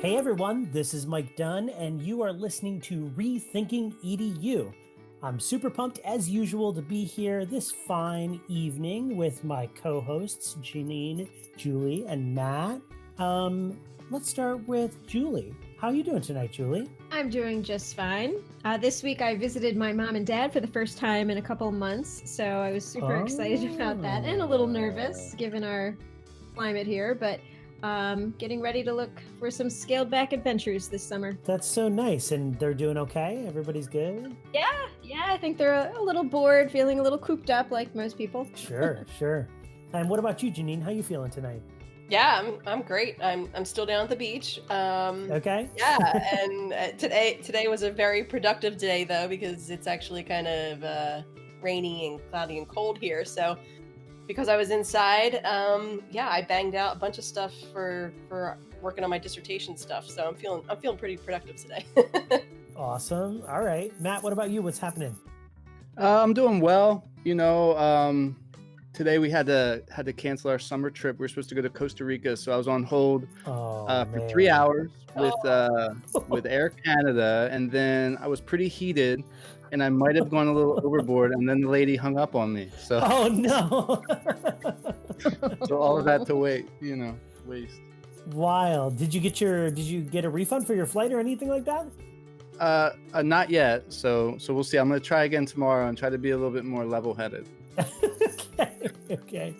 Hey everyone, this is Mike Dunn, and you are listening to Rethinking EDU. I'm super pumped as usual to be here this fine evening with my co-hosts Janine, Julie, and Matt. Let's start with Julie. How are you doing tonight, Julie? I'm doing just fine. This week I visited my mom and dad for the first time in a couple of months, so I was super excited about that and a little nervous given our climate here, but getting ready to look for some scaled back adventures this summer. That's so nice. And they're doing okay? Everybody's good? Yeah, I think they're a little bored, feeling a little cooped up like most people. Sure. And what about you, Janine? How you feeling tonight? Yeah, I'm great. I'm still down at the beach. Okay. Yeah, and today was a very productive day though, because it's actually kind of rainy and cloudy and cold here. So because I was inside, I banged out a bunch of stuff for working on my dissertation stuff. So I'm feeling pretty productive today. Awesome. All right, Matt. What about you? What's happening? I'm doing well. Today we had to cancel our summer trip. We were supposed to go to Costa Rica, so I was on hold for 3 hours with Air Canada, and then I was pretty heated, and I might have gone a little overboard, and then the lady hung up on me. So oh no! So all of that to waste. Wild. Did you get a refund for your flight or anything like that? Not yet. So we'll see. I'm gonna try again tomorrow and try to be a little bit more level-headed. Okay.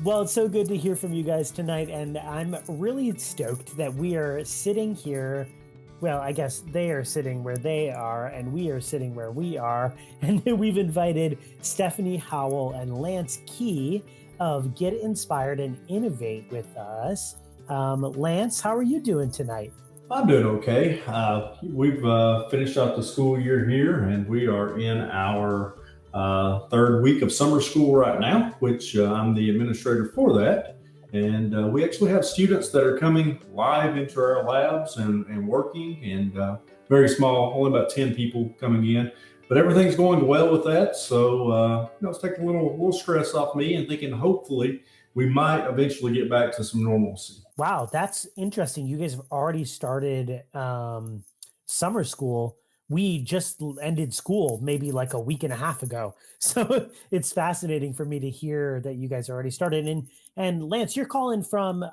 Well, it's so good to hear from you guys tonight, and I'm really stoked that we are sitting here. Well, I guess they are sitting where they are, and we are sitting where we are, and we've invited Stephanie Howell and Lance Key of Get Inspired and Innovate with us. Lance, how are you doing tonight? I'm doing okay. We've finished up the school year here, and we are in our third week of summer school right now, which I'm the administrator for that. And we actually have students that are coming live into our labs and working, and very small, only about 10 people coming in. But everything's going well with that. So it's taking a little stress off me, and thinking hopefully we might eventually get back to some normalcy. Wow, that's interesting. You guys have already started summer school. We just ended school maybe like a week and a half ago. So it's fascinating for me to hear that you guys already started. And Lance, you're calling from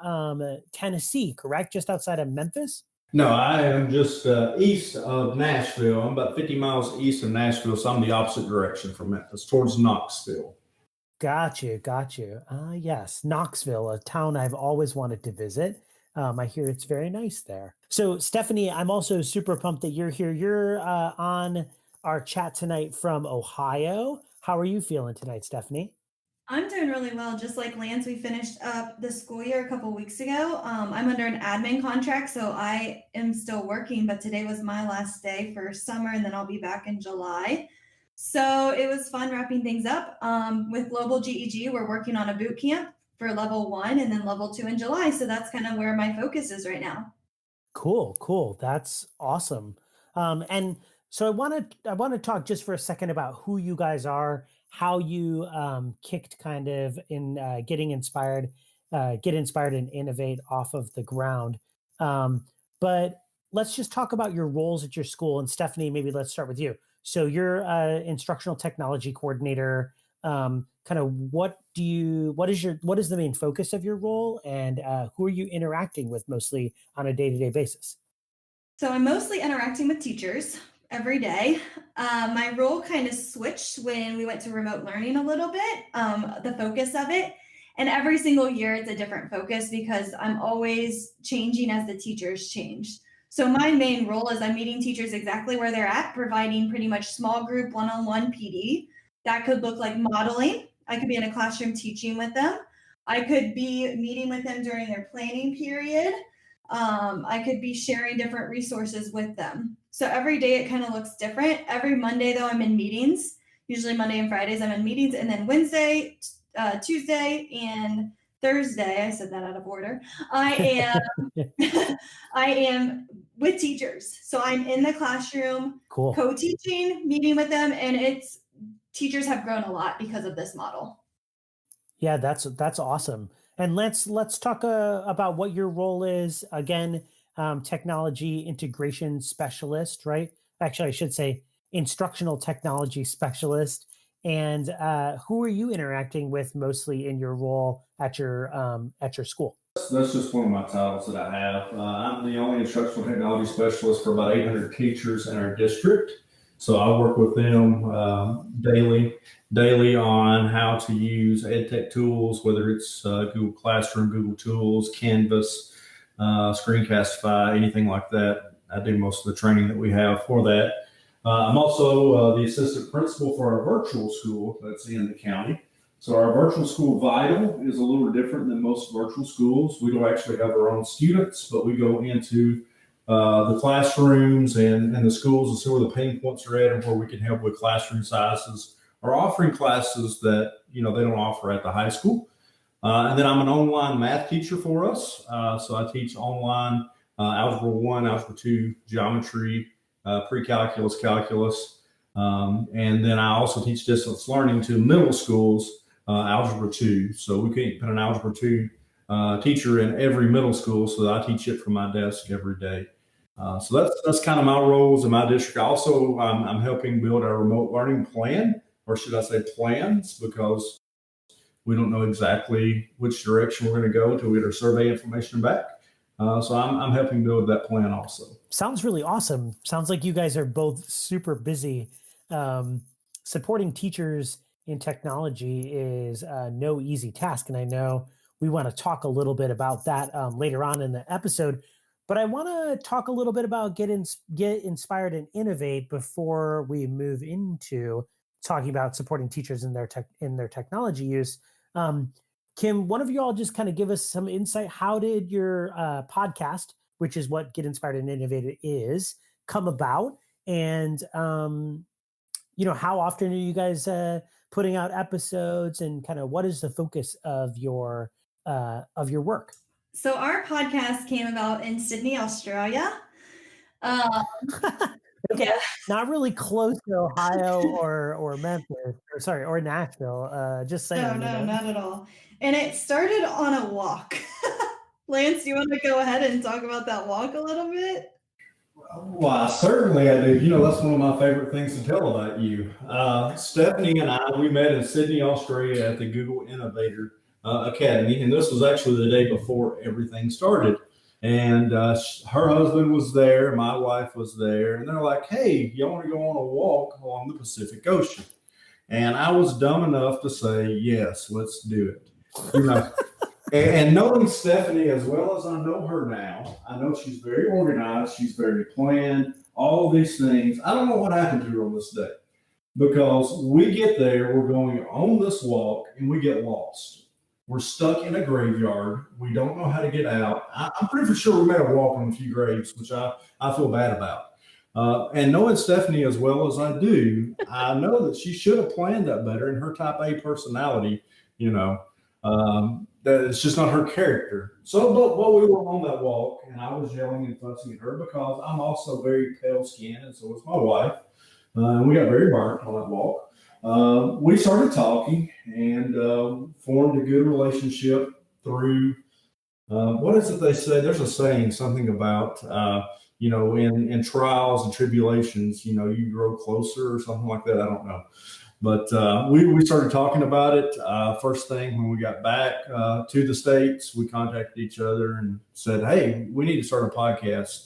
Tennessee, correct? Just outside of Memphis? No, I am just east of Nashville. I'm about 50 miles east of Nashville, so I'm the opposite direction from Memphis, towards Knoxville. Got you. Yes, Knoxville, a town I've always wanted to visit. I hear it's very nice there. So, Stephanie, I'm also super pumped that you're here. You're on our chat tonight from Ohio. How are you feeling tonight, Stephanie? I'm doing really well. Just like Lance, we finished up the school year a couple weeks ago. I'm under an admin contract, so I am still working, but today was my last day for summer, and then I'll be back in July. So it was fun wrapping things up. With Global GEG, we're working on a boot camp for level 1 and then level 2 in July. So that's kind of where my focus is right now. Cool. That's awesome. And so I want to talk just for a second about who you guys are, how you kicked kind of in get inspired and innovate off of the ground. But let's just talk about your roles at your school. And Stephanie, maybe let's start with you. So you're instructional technology coordinator. Kind of what is the main focus of your role, and who are you interacting with mostly on a day-to-day basis? So I'm mostly interacting with teachers every day. My role kind of switched when we went to remote learning a little bit, the focus of it. And every single year it's a different focus because I'm always changing as the teachers change. So my main role is I'm meeting teachers exactly where they're at, providing pretty much small group one-on-one PD. That could look like modeling. I could be in a classroom teaching with them. I could be meeting with them during their planning period. I could be sharing different resources with them. So every day it kind of looks different. Every Monday though, I'm in meetings. Usually Monday and Fridays I'm in meetings, and then Wednesday, Tuesday, and Thursday, I said that out of order, I am with teachers. So I'm in the classroom, Cool. co-teaching, meeting with them, and teachers have grown a lot because of this model. Yeah, that's awesome. And let's talk about what your role is again. technology integration specialist, right? Actually, I should say instructional technology specialist. And who are you interacting with mostly in your role at your school? That's just one of my titles that I have. I'm the only instructional technology specialist for about 800 teachers in our district. So I work with them daily on how to use ed tech tools, whether it's Google Classroom, Google Tools, Canvas, Screencastify, anything like that. I do most of the training that we have for that. I'm also the assistant principal for our virtual school that's in the county. So our virtual school Vital is a little different than most virtual schools. We don't actually have our own students, but we go into the classrooms and the schools and see where the pain points are at and where we can help with classroom sizes or offering classes that they don't offer at the high school. And then I'm an online math teacher for us. So I teach online Algebra 1, Algebra 2, geometry, pre-calculus, calculus. And then I also teach distance learning to middle schools, Algebra 2. So we can't put an Algebra 2 teacher in every middle school, so I teach it from my desk every day. So that's kind of my roles in my district. Also, I'm helping build our remote learning plan, or should I say plans, because we don't know exactly which direction we're going to go until we get our survey information back. So I'm helping build that plan also. Sounds really awesome. Sounds like you guys are both super busy. Supporting teachers in technology is no easy task. And I know we want to talk a little bit about that later on in the episode. But I want to talk a little bit about get inspired and innovate before we move into talking about supporting teachers in their technology use. Kim, one of you all just kind of give us some insight. How did your podcast, which is what Get Inspired and Innovated is, come about? And, how often are you guys putting out episodes, and kind of what is the focus of your work? So our podcast came about in Sydney, Australia. Okay. Yeah. Not really close to Ohio or Memphis, or Nashville. Just saying. No, not at all. And it started on a walk. Lance, do you want to go ahead and talk about that walk a little bit? Well, certainly I do. That's one of my favorite things to tell about you. Stephanie and I, we met in Sydney, Australia at the Google Innovator Academy. And this was actually the day before everything started. And her husband was there, my wife was there, and they're like, hey, you want to go on a walk along the Pacific Ocean? And I was dumb enough to say, yes, let's do it. And knowing Stephanie as well as I know her now, I know she's very organized, she's very planned, all of these things. I don't know what happened to her on this day, because we get there, we're going on this walk, and we get lost. We're stuck in a graveyard. We don't know how to get out. I'm pretty sure we may have walked on a few graves, which I feel bad about. And knowing Stephanie as well as I do, I know that she should have planned that better. In her type A personality, that it's just not her character. So, but we were on that walk, and I was yelling and fussing at her because I'm also very pale skinned, and so is my wife. And we got very burnt on that walk. We started talking and formed a good relationship through, what is it they say? There's a saying, something about, in trials and tribulations, you grow closer or something like that. I don't know. But we started talking about it. First thing when we got back to the States, we contacted each other and said, hey, we need to start a podcast.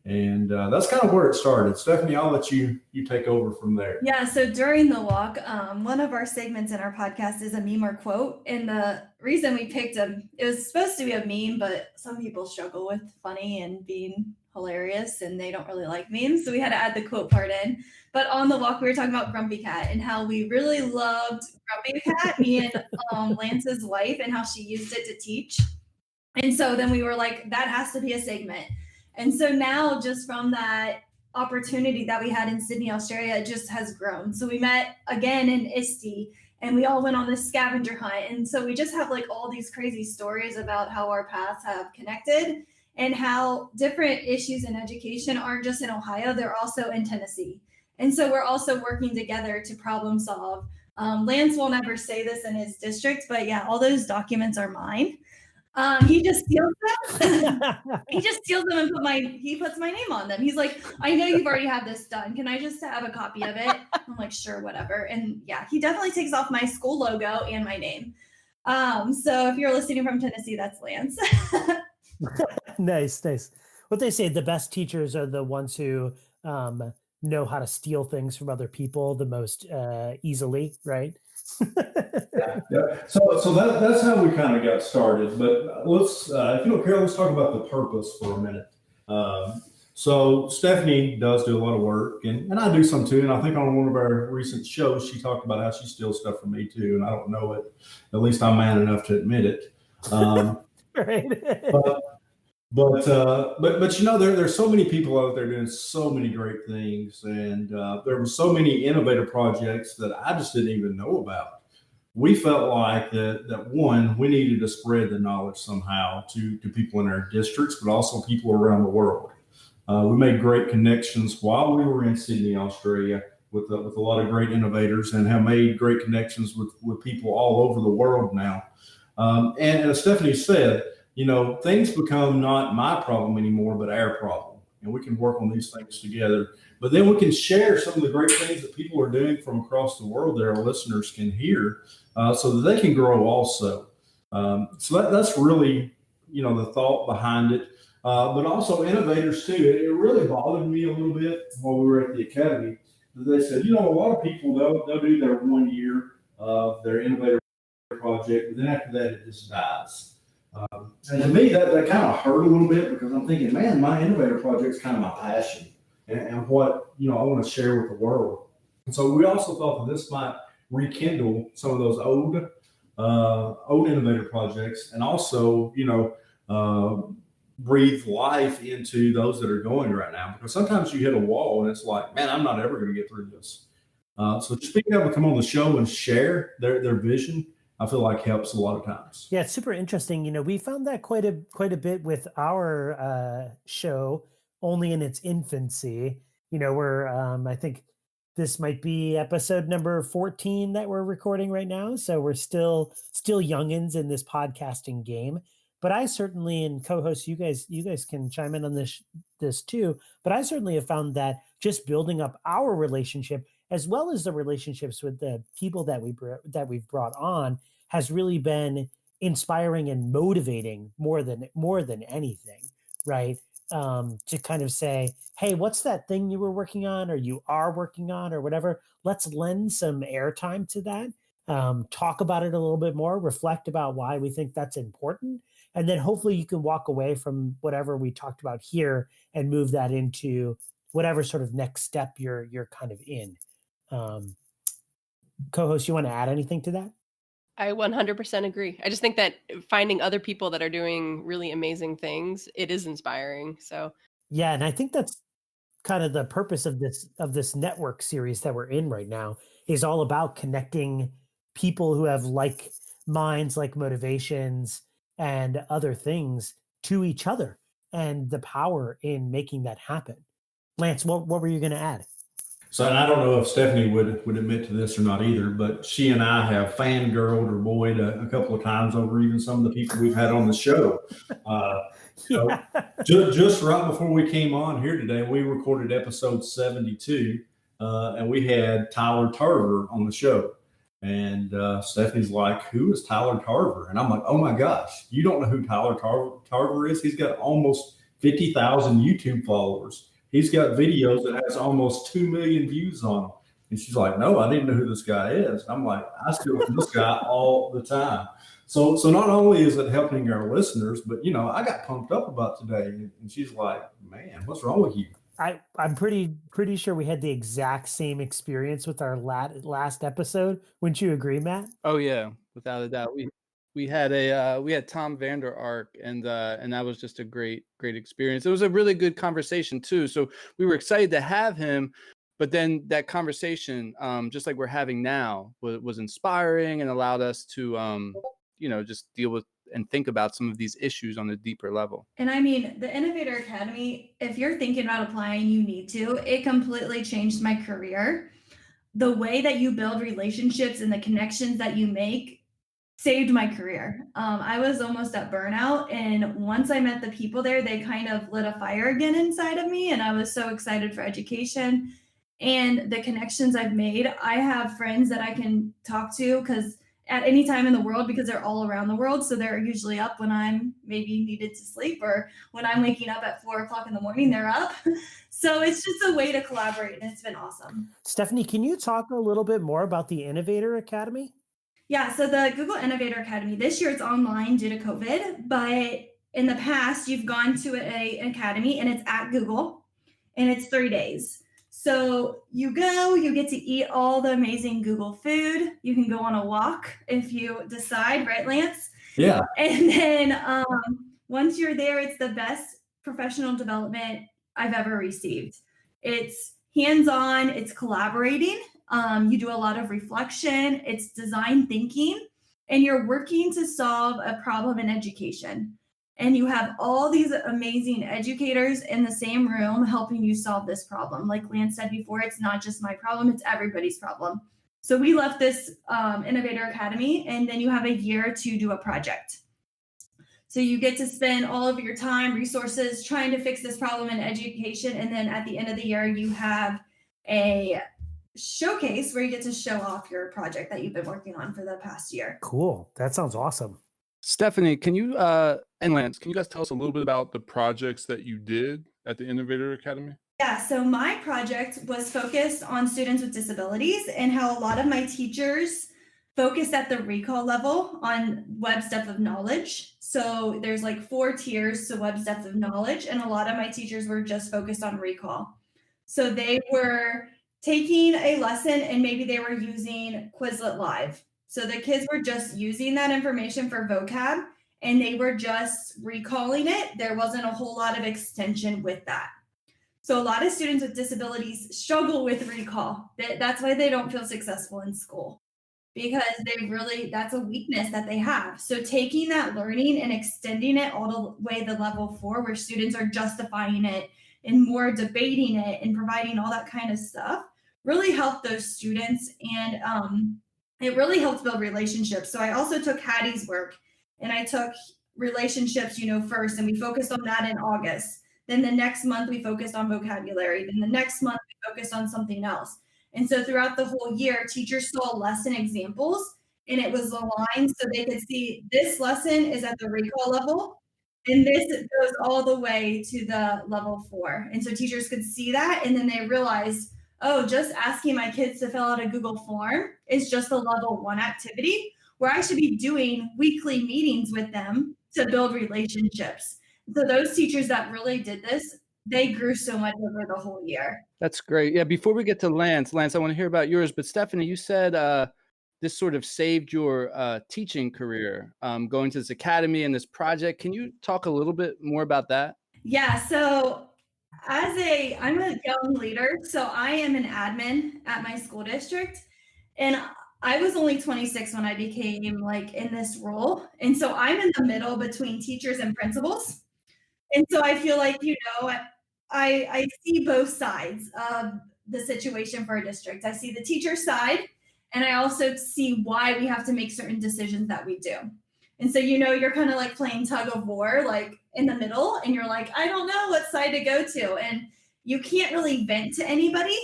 And that's kind of where it started. Stephanie, I'll let you take over from there. Yeah, so during the walk, one of our segments in our podcast is a meme or quote. And the reason we picked it was supposed to be a meme, but some people struggle with funny and being hilarious, and they don't really like memes. So we had to add the quote part in. But on the walk, we were talking about Grumpy Cat and how we really loved Grumpy Cat, me and Lance's wife, and how she used it to teach. And so then we were like, that has to be a segment. And so now, just from that opportunity that we had in Sydney, Australia, it just has grown. So we met again in ISTE, and we all went on this scavenger hunt. And so we just have like all these crazy stories about how our paths have connected and how different issues in education aren't just in Ohio, they're also in Tennessee. And so we're also working together to problem solve. Lance will never say this in his district, but yeah, all those documents are mine. He just steals them. He just steals them and he puts my name on them. He's like, I know you've already had this done. Can I just have a copy of it? I'm like, sure, whatever. And yeah, he definitely takes off my school logo and my name. So if you're listening from Tennessee, that's Lance. Nice. What they say, the best teachers are the ones who know how to steal things from other people the most easily, right? Yeah. So that's how we kind of got started. But let's, if you don't care, let's talk about the purpose for a minute. So Stephanie does do a lot of work, and I do some too. And I think on one of our recent shows, she talked about how she steals stuff from me too, and I don't know it. At least I'm man enough to admit it. Right. But you know, there's so many people out there doing so many great things, and there were so many innovative projects that I just didn't even know about. We felt like that one, we needed to spread the knowledge somehow to people in our districts, but also people around the world. We made great connections while we were in Sydney, Australia, with a lot of great innovators, and have made great connections with people all over the world now. And as Stephanie said, you know, things become not my problem anymore, but our problem. And we can work on these things together. But then we can share some of the great things that people are doing from across the world that our listeners can hear, so that they can grow also. So that's really, you know, the thought behind it. But also innovators too. It really bothered me a little bit while we were at the academy. They said, you know, a lot of people, they'll do their 1 year of their innovative project, but then after that, it just dies. And to me, that kind of hurt a little bit, because I'm thinking, man, my innovator project is kind of my passion and what, you know, I want to share with the world. And so we also thought that this might rekindle some of those old innovator projects, and also, you know, breathe life into those that are going right now. Because sometimes you hit a wall and it's like, man, I'm not ever going to get through this. So just being able to come on the show and share their vision, I feel like helps a lot of times. Yeah, it's super interesting. You know, we found that quite a bit with our show, only in its infancy. You know, we're I think this might be episode number 14 that we're recording right now, so we're still youngins in this podcasting game. But I certainly, and co-hosts, you guys can chime in on this too. But I certainly have found that just building up our relationship, as well as the relationships with the people that we've brought on, has really been inspiring and motivating more than anything, right? To kind of say, hey, what's that thing you were working on, or you are working on, or whatever? Let's lend some airtime to that. Talk about it a little bit more, reflect about why we think that's important. And then hopefully you can walk away from whatever we talked about here and move that into whatever sort of next step you're kind of in. Co-host, you want to add anything to that? I 100% agree. I just think that finding other people that are doing really amazing things, it is inspiring. So yeah, and I think that's kind of the purpose of this network series that we're in right now, is all about connecting people who have like minds, like motivations, and other things to each other, and the power in making that happen. Lance, what were you going to add? So, and I don't know if Stephanie would admit to this or not either, but she and I have fangirled or boyed a couple of times over even some of the people we've had on the show. So just right before we came on here today, we recorded episode 72, and we had Tyler Tarver on the show. And Stephanie's like, who is Tyler Tarver? And I'm like, oh my gosh, you don't know who Tyler Tarver is? He's got almost 50,000 YouTube followers. He's got videos that has almost 2 million views on them. And she's like, no, I didn't know who this guy is. I'm like, I steal from this guy all the time. So not only is it helping our listeners, but, you know, I got pumped up about today. And she's like, man, what's wrong with you? I'm pretty sure we had the exact same experience with our last episode. Wouldn't you agree, Matt? Oh yeah, without a doubt. We had Tom Vander Ark, and that was just a great experience. It was a really good conversation too. So we were excited to have him, but then that conversation, just like we're having now, was inspiring and allowed us to just deal with and think about some of these issues on a deeper level. And I mean, the Innovator Academy, if you're thinking about applying, you need to. It completely changed my career. The way that you build relationships and the connections that you make saved my career. I was almost at burnout. And once I met the people there, they kind of lit a fire again inside of me. And I was so excited for education and the connections I've made. I have friends that I can talk to because at any time in the world, because they're all around the world. So they're usually up when I'm maybe needed to sleep, or when I'm waking up at 4 o'clock in the morning, they're up. So it's just a way to collaborate, and it's been awesome. Stephanie, can you talk a little bit more about the Innovator Academy? Yeah, so the Google Innovator Academy, this year it's online due to COVID, but in the past you've gone to an academy and it's at Google and it's 3 days. So you go, you get to eat all the amazing Google food. You can go on a walk if you decide, right, Lance? Yeah. And then once you're there, it's the best professional development I've ever received. It's hands-on, it's collaborating. You do a lot of reflection, it's design thinking, and you're working to solve a problem in education. And you have all these amazing educators in the same room helping you solve this problem. Like Lance said before, it's not just my problem, it's everybody's problem. So we left this Innovator Academy, and then you have a year to do a project. So you get to spend all of your time, resources trying to fix this problem in education. And then at the end of the year, you have a showcase where you get to show off your project that you've been working on for the past year. Cool. That sounds awesome. Stephanie, can you and Lance, can you guys tell us a little bit about the projects that you did at the Innovator Academy? Yeah, so my project was focused on students with disabilities and how a lot of my teachers focused at the recall level on Webb's depth of knowledge. So there's like 4 tiers to Webb's depth of knowledge, and a lot of my teachers were just focused on recall. So they were taking a lesson and maybe they were using Quizlet Live. So the kids were just using that information for vocab and they were just recalling it. There wasn't a whole lot of extension with that. So a lot of students with disabilities struggle with recall. That's why they don't feel successful in school, because that's a weakness that they have. So taking that learning and extending it all the way to level 4, where students are justifying it and more debating it and providing all that kind of stuff, really helped those students. And it really helped build relationships. So I also took Hattie's work and I took relationships, first, and we focused on that in August. Then the next month we focused on vocabulary. Then the next month we focused on something else. And so throughout the whole year, teachers saw lesson examples and it was aligned so they could see this lesson is at the recall level and this goes all the way to the level 4. And so teachers could see that, and then they realized, oh, just asking my kids to fill out a Google form is just a level 1 activity, where I should be doing weekly meetings with them to build relationships. So those teachers that really did this, they grew so much over the whole year. That's great. Yeah, before we get to Lance, I want to hear about yours. But Stephanie, you said this sort of saved your teaching career, going to this academy and this project. Can you talk a little bit more about that? Yeah, so I'm a young leader, so I am an admin at my school district, and I was only 26 when I became in this role. And so I'm in the middle between teachers and principals. And so I feel like, I see both sides of the situation for a district. I see the teacher side, and I also see why we have to make certain decisions that we do. And so, you're kind of like playing tug of war, in the middle, and you're like, I don't know what side to go to. And you can't really vent to anybody,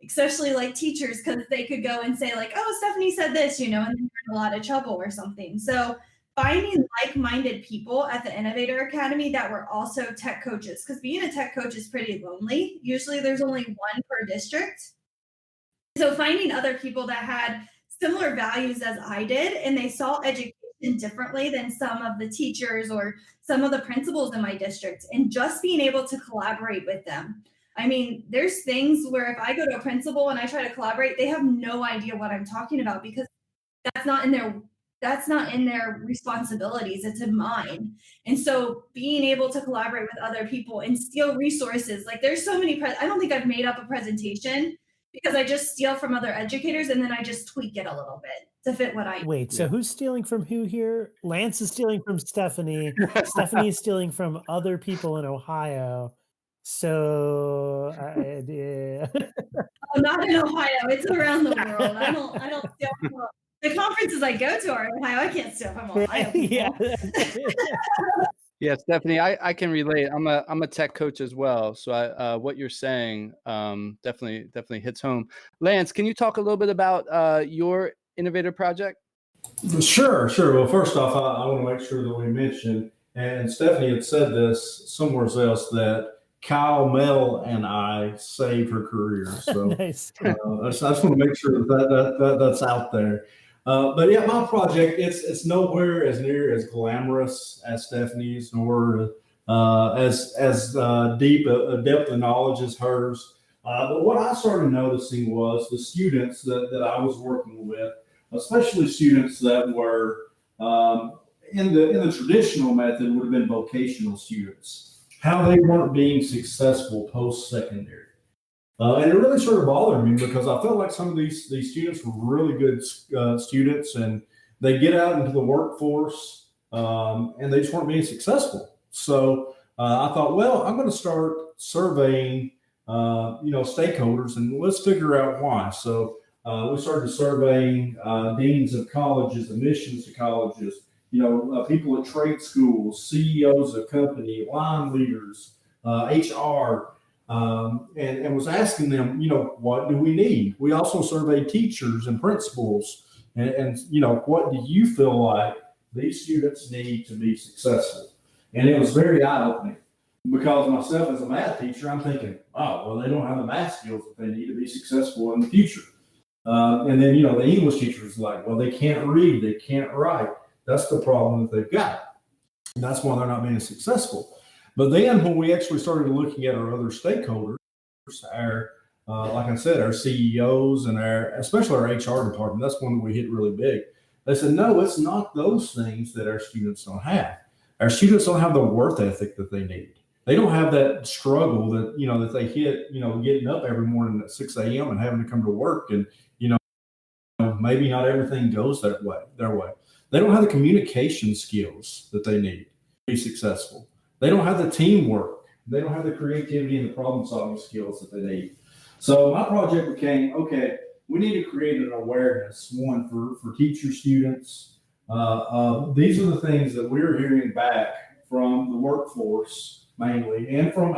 especially teachers, because they could go and say oh, Stephanie said this, and then you're in a lot of trouble or something. So finding like-minded people at the Innovator Academy that were also tech coaches, because being a tech coach is pretty lonely. Usually there's only 1 per district. So finding other people that had similar values as I did, and they saw education differently than some of the teachers or some of the principals in my district, and just being able to collaborate with them. I mean, there's things where if I go to a principal and I try to collaborate, they have no idea what I'm talking about, because that's not in their responsibilities, it's in mine. And so being able to collaborate with other people and steal resources, there's so many, I don't think I've made up a presentation, because I just steal from other educators and then I just tweak it a little bit to fit what I Wait, so who's stealing from who here? Lance is stealing from Stephanie. Stephanie is stealing from other people in Ohio. So Oh, not in Ohio. It's around the world. I don't steal from The conferences I go to are in Ohio. I can't stay up. I'm Ohio people. Yeah. Yeah, Stephanie, I can relate. I'm a tech coach as well. So what you're saying definitely hits home. Lance, can you talk a little bit about your innovator project? Sure. Well, first off, I want to make sure that we mention, and Stephanie had said this somewhere else, that Kyle, Mel, and I saved her career. So Nice. I just want to make sure that's out there. But yeah, my project, it's nowhere as near as glamorous as Stephanie's, nor as deep a depth of knowledge as hers. But what I started noticing was the students that I was working with, especially students that were in the traditional method would have been vocational students, how they weren't being successful post-secondary. And it really sort of bothered me because I felt like some of these students were really good students, and they get out into the workforce and they just weren't being successful. So I thought, well, I'm going to start surveying, stakeholders, and let's figure out why. So we started surveying deans of colleges, admissions to colleges, people at trade schools, CEOs of company, line leaders, HR. And was asking them, what do we need? We also surveyed teachers and principals, and what do you feel like these students need to be successful? And it was very eye-opening because myself as a math teacher, I'm thinking, oh, well, they don't have the math skills that they need to be successful in the future. And then, the English teacher is like, well, they can't read, they can't write. That's the problem that they've got. And that's why they're not being successful. But then when we actually started looking at our other stakeholders, like I said, our CEOs and especially our HR department, that's one that we hit really big. They said, no, it's not those things that our students don't have. Our students don't have the work ethic that they need. They don't have that struggle that, that they hit, getting up every morning at 6 a.m. and having to come to work. And, maybe not everything goes their way. They don't have the communication skills that they need to be successful. They don't have the teamwork. They don't have the creativity and the problem-solving skills that they need. So my project became, okay, we need to create an awareness, one, for teacher students. These are the things that we're hearing back from the workforce mainly, and from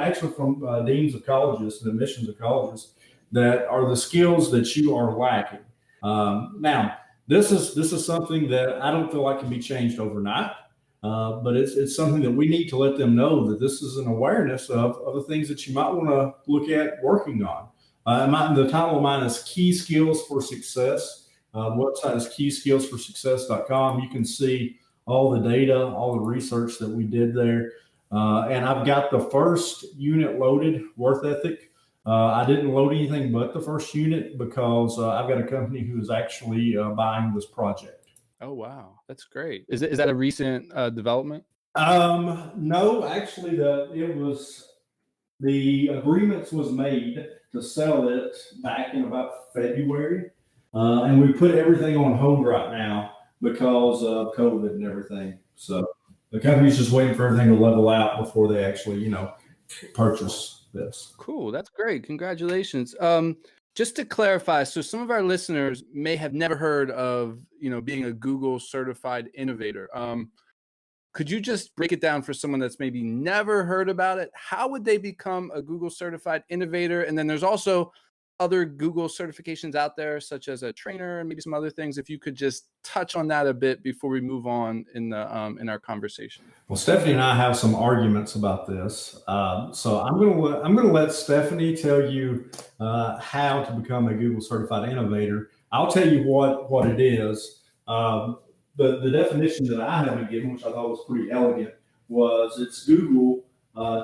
deans of colleges and admissions of colleges, that are the skills that you are lacking. Now, this is something that I don't feel like can be changed overnight. But it's something that we need to let them know that this is an awareness of the things that you might want to look at working on. The title of mine is Key Skills for Success. The website is keyskillsforsuccess.com. You can see all the data, all the research that we did there. And I've got the first unit loaded, work ethic. I didn't load anything but the first unit because I've got a company who is actually buying this project. Oh, wow. That's great. Is that a recent development? No, actually the agreements was made to sell it back in about February. And we put everything on hold right now because of COVID and everything. So the company's just waiting for everything to level out before they actually, purchase this. Cool. That's great. Congratulations. Just to clarify, so some of our listeners may have never heard of, being a Google certified innovator. Could you just break it down for someone that's maybe never heard about it? How would they become a Google certified innovator? And then there's also other Google certifications out there, such as a trainer and maybe some other things. If you could just touch on that a bit before we move on in our conversation. Well, Stephanie and I have some arguments about this, so I'm going to let Stephanie tell you how to become a Google certified innovator. I'll tell you what it is. The definition that I haven't given, which I thought was pretty elegant, was it's Google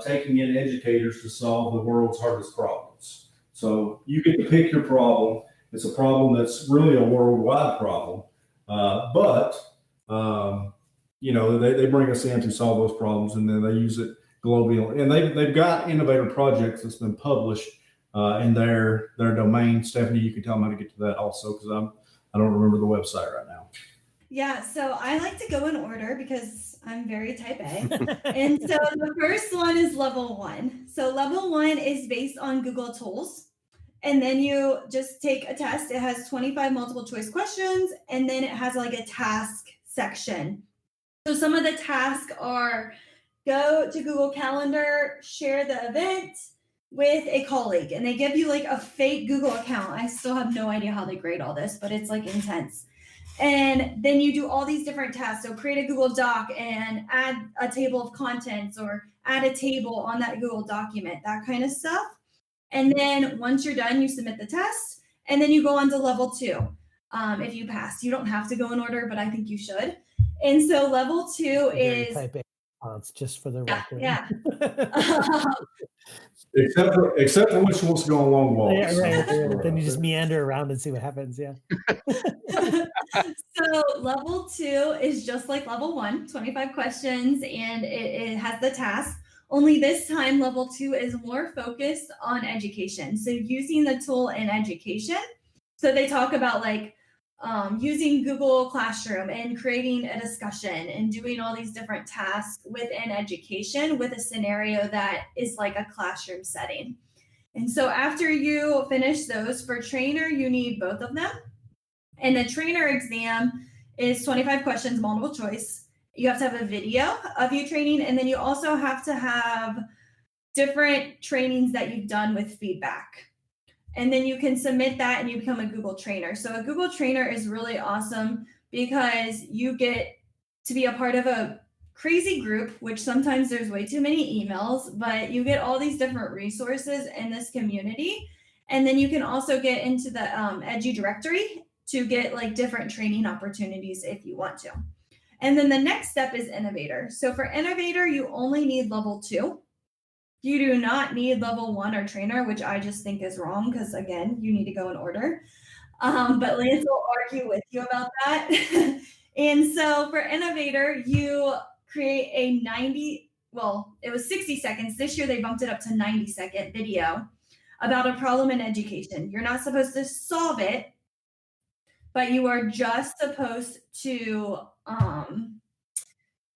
taking in educators to solve the world's hardest problems. So you get to pick your problem. It's a problem that's really a worldwide problem, but they bring us in to solve those problems, and then they use it globally. And they've got innovator projects that's been published in their domain. Stephanie, you can tell them how to get to that also, because I don't remember the website right now. Yeah, so I like to go in order because I'm very type A. And so the first one is level 1. So level 1 is based on Google tools. And then you just take a test. It has 25 multiple choice questions, and then it has like a task section. So some of the tasks are go to Google Calendar, share the event with a colleague, and they give you like a fake Google account. I still have no idea how they grade all this, but it's like intense. And then you do all these different tasks. So create a Google Doc and add a table of contents or add a table on that Google document, that kind of stuff. And then once you're done, you submit the test, and then you go on to level 2. If you pass, you don't have to go in order, but I think you should. And so level 2 is type A response, just for the record. yeah. Except for when she wants to go on long walks. Yeah, right. Then you just meander around and see what happens. Yeah. So level 2 is just like level 1, 25 questions, and it has the task. Only this time, level 2 is more focused on education. So using the tool in education. So they talk about like using Google Classroom and creating a discussion and doing all these different tasks within education with a scenario that is like a classroom setting. And so after you finish those, for trainer, you need both of them. And the trainer exam is 25 questions, multiple choice. You have to have a video of you training, and then you also have to have different trainings that you've done with feedback. And then you can submit that and you become a Google trainer. So a Google trainer is really awesome because you get to be a part of a crazy group, which sometimes there's way too many emails, but you get all these different resources in this community. And then you can also get into the Edu directory to get like different training opportunities if you want to. And then the next step is Innovator. So for Innovator, you only need level 2. You do not need level 1 or trainer, which I just think is wrong because, again, you need to go in order. But Lance will argue with you about that. And so for Innovator, you create a it was 60 seconds. This year, they bumped it up to 90-second video about a problem in education. You're not supposed to solve it, but you are just supposed to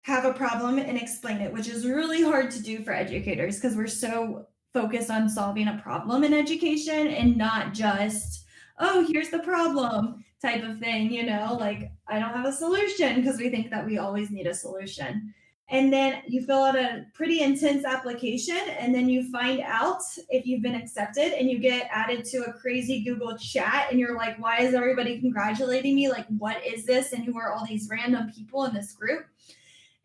have a problem and explain it, which is really hard to do for educators because we're so focused on solving a problem in education and not just, oh, here's the problem type of thing, like I don't have a solution because we think that we always need a solution. And then you fill out a pretty intense application, and then you find out if you've been accepted, and you get added to a crazy Google chat, and you're like, why is everybody congratulating me? Like, what is this? And who are all these random people in this group?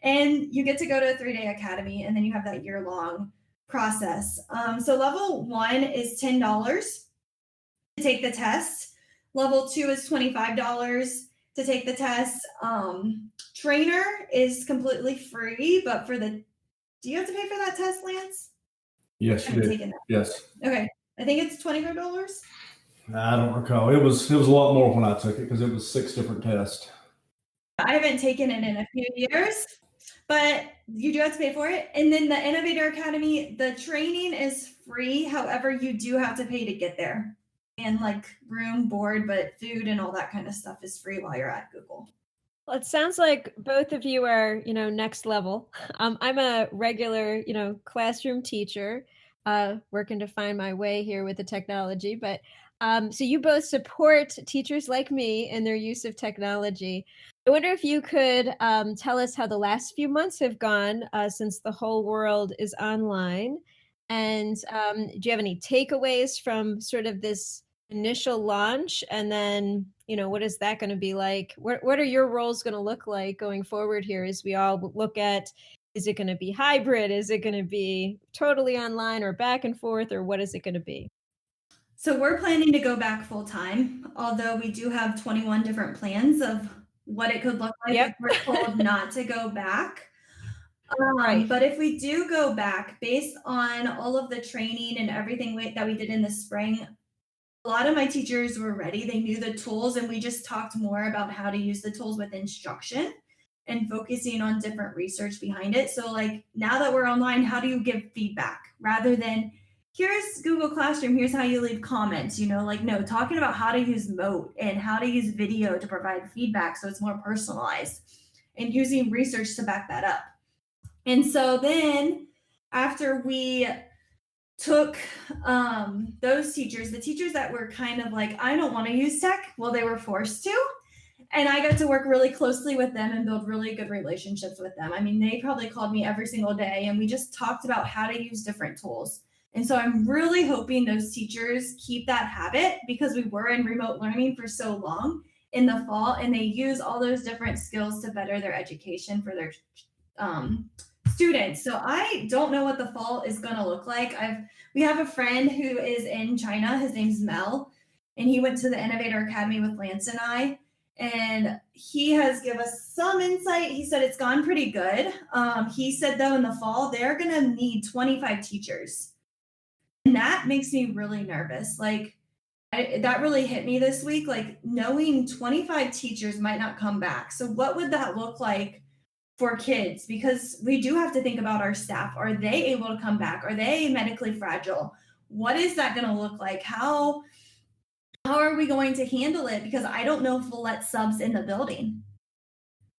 And you get to go to a 3-day academy, and then you have that year-long process. So level 1 is $10 to take the test. Level 2 is $25 to take the test. Trainer is completely free, but do you have to pay for that test, Lance? Yes, you do. Yes. Okay. I think it's $25. I don't recall. It was a lot more when I took it because it was 6 different tests. I haven't taken it in a few years, but you do have to pay for it. And then the Innovator Academy, the training is free. However, you do have to pay to get there. And like room, board, but food and all that kind of stuff is free while you're at Google. Well, it sounds like both of you are, next level. I'm a regular, classroom teacher, working to find my way here with the technology. But so you both support teachers like me in their use of technology. I wonder if you could tell us how the last few months have gone since the whole world is online. And do you have any takeaways from sort of this initial launch? And then, what is that going to be like? What are your roles going to look like going forward here as we all look at, is it going to be hybrid? Is it going to be totally online or back and forth, or what is it going to be? So we're planning to go back full time, although we do have 21 different plans of what it could look like if we're told not to go back. Right. But if we do go back, based on all of the training and everything that we did in the spring, a lot of my teachers were ready. They knew the tools, and we just talked more about how to use the tools with instruction and focusing on different research behind it. So like now that we're online, how do you give feedback rather than here's Google Classroom, here's how you leave comments, no, talking about how to use Mote and how to use video to provide feedback so it's more personalized and using research to back that up. And so then after we took those teachers, the teachers that were kind of like, I don't want to use tech, well, they were forced to. And I got to work really closely with them and build really good relationships with them. I mean, they probably called me every single day and we just talked about how to use different tools. And so I'm really hoping those teachers keep that habit, because we were in remote learning for so long in the fall, and they use all those different skills to better their education for their students. So I don't know what the fall is going to look like. We have a friend who is in China. His name's Mel, and he went to the Innovator Academy with Lance and I. And he has given us some insight. He said it's gone pretty good. He said, though, in the fall, they're going to need 25 teachers. And that makes me really nervous. Like, that really hit me this week, like knowing 25 teachers might not come back. So what would that look like for kids? Because we do have to think about our staff. Are they able to come back? Are they medically fragile? What is that going to look like? How are we going to handle it? Because I don't know if we'll let subs in the building.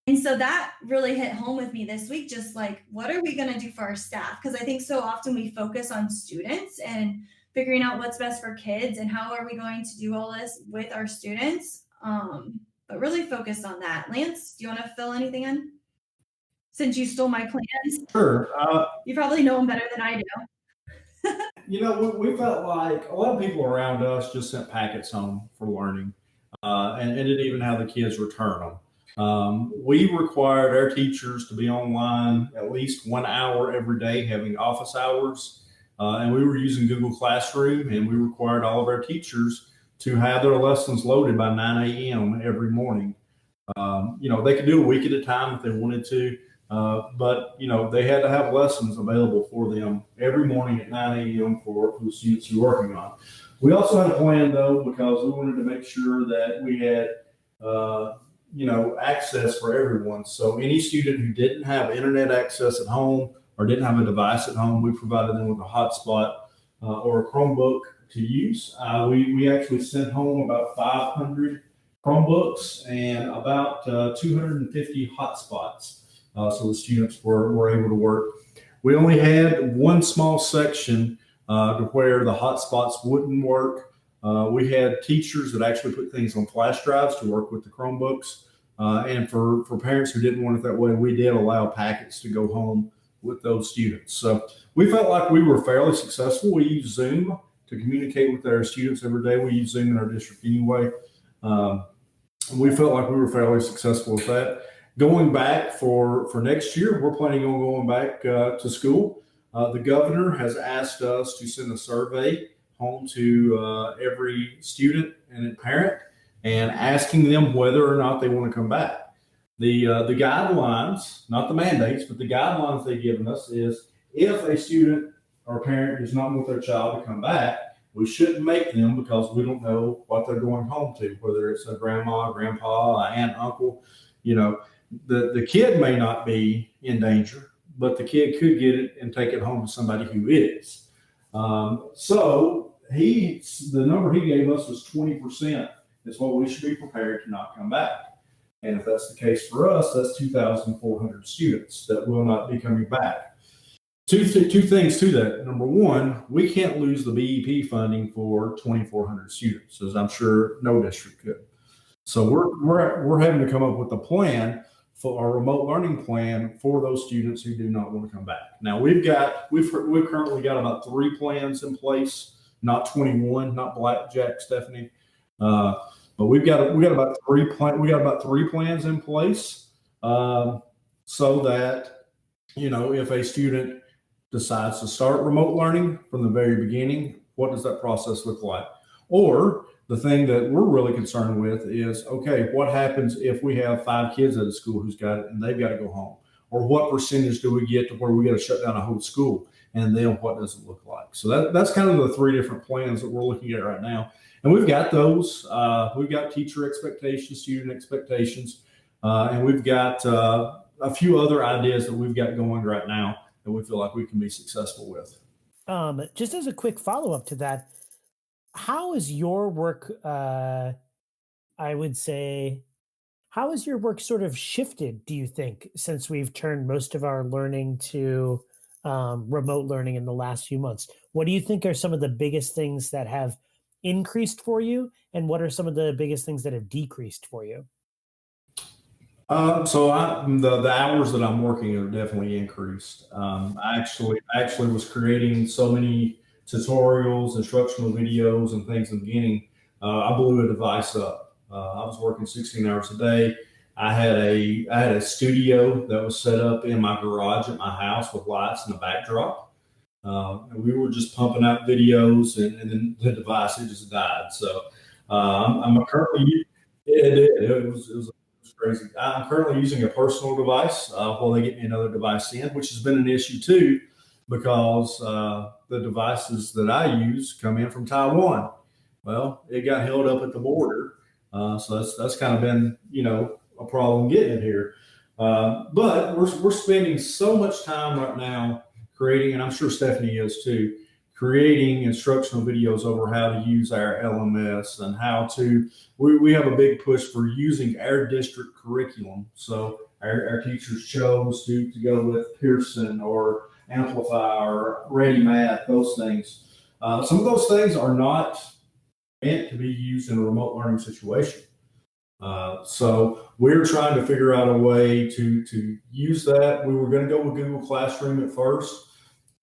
And so that really hit home with me this week, just like, what are we going to do for our staff? Because I think so often we focus on students and figuring out what's best for kids and how are we going to do all this with our students, but really focused on that. Lance, do you want to fill anything in? Since you stole my plans. Sure. You probably know them better than I do. We felt like a lot of people around us just sent packets home for learning, and didn't even have the kids return them. We required our teachers to be online at least 1 hour every day, having office hours. And we were using Google Classroom, and we required all of our teachers to have their lessons loaded by 9 a.m. every morning. They could do a week at a time if they wanted to, but they had to have lessons available for them every morning at 9 a.m. for the students who were working on. We also had a plan, though, because we wanted to make sure that we had access for everyone. So any student who didn't have internet access at home or didn't have a device at home, we provided them with a hotspot or a Chromebook to use. We actually sent home about 500 Chromebooks and about 250 hotspots. So the students were able to work. We only had one small section to where the hotspots wouldn't work. We had teachers that actually put things on flash drives to work with the Chromebooks. And for parents who didn't want it that way, we did allow packets to go home with those students. So we felt like we were fairly successful. We use Zoom to communicate with our students every day. We use Zoom in our district anyway. We felt like we were fairly successful with that. Going back for next year, we're planning on going back to school. The governor has asked us to send a survey home to every student and parent and asking them whether or not they want to come back. The guidelines, not the mandates, but the guidelines they've given us is if a student or parent does not want their child to come back, we shouldn't make them, because we don't know what they're going home to, whether it's a grandma, grandpa, an aunt, uncle. The kid may not be in danger, but the kid could get it and take it home to somebody who is. So the number he gave us was 20% is what we should be prepared to not come back. And if that's the case for us, that's 2,400 students that will not be coming back. Two things to that. Number one, we can't lose the BEP funding for 2,400 students, as I'm sure no district could. So we're having to come up with a plan for our remote learning plan for those students who do not want to come back. Now we've currently got about 3 plans in place, not 21, not blackjack, Stephanie. But we got about 3 plans in place, so that if a student decides to start remote learning from the very beginning, what does that process look like? Or the thing that we're really concerned with is, okay, what happens if we have 5 kids at a school who's got it and they've got to go home? Or what percentage do we get to where we got to shut down a whole school? And then what does it look like? So that's kind of the 3 different plans that we're looking at right now. And we've got those. We've got teacher expectations, student expectations, and we've got a few other ideas that we've got going right now that we feel like we can be successful with. Just as a quick follow-up to that, how is your work, I would say, how has your work sort of shifted, do you think, since we've turned most of our learning to remote learning in the last few months. What do you think are some of the biggest things that have increased for you, and what are some of the biggest things that have decreased for you? The hours that I'm working are definitely increased. I actually was creating so many tutorials, instructional videos, and things in the beginning. I blew a device up. I was working 16 hours a day. I had a studio that was set up in my garage at my house with lights and a backdrop. And we were just pumping out videos, and then the device, it just died. So I'm currently, it did. It was crazy. I'm currently using a personal device while they get me another device in, which has been an issue too, because the devices that I use come in from Taiwan. Well, it got held up at the border, so that's kind of been a problem getting it here. But we're spending so much time right now creating, and I'm sure Stephanie is too, creating instructional videos over how to use our LMS and how to, we have a big push for using our district curriculum. So our teachers chose to go with Pearson or Amplify or Ready Math, those things. Some of those things are not meant to be used in a remote learning situation. So we're trying to figure out a way to use that. We were going to go with Google Classroom at first,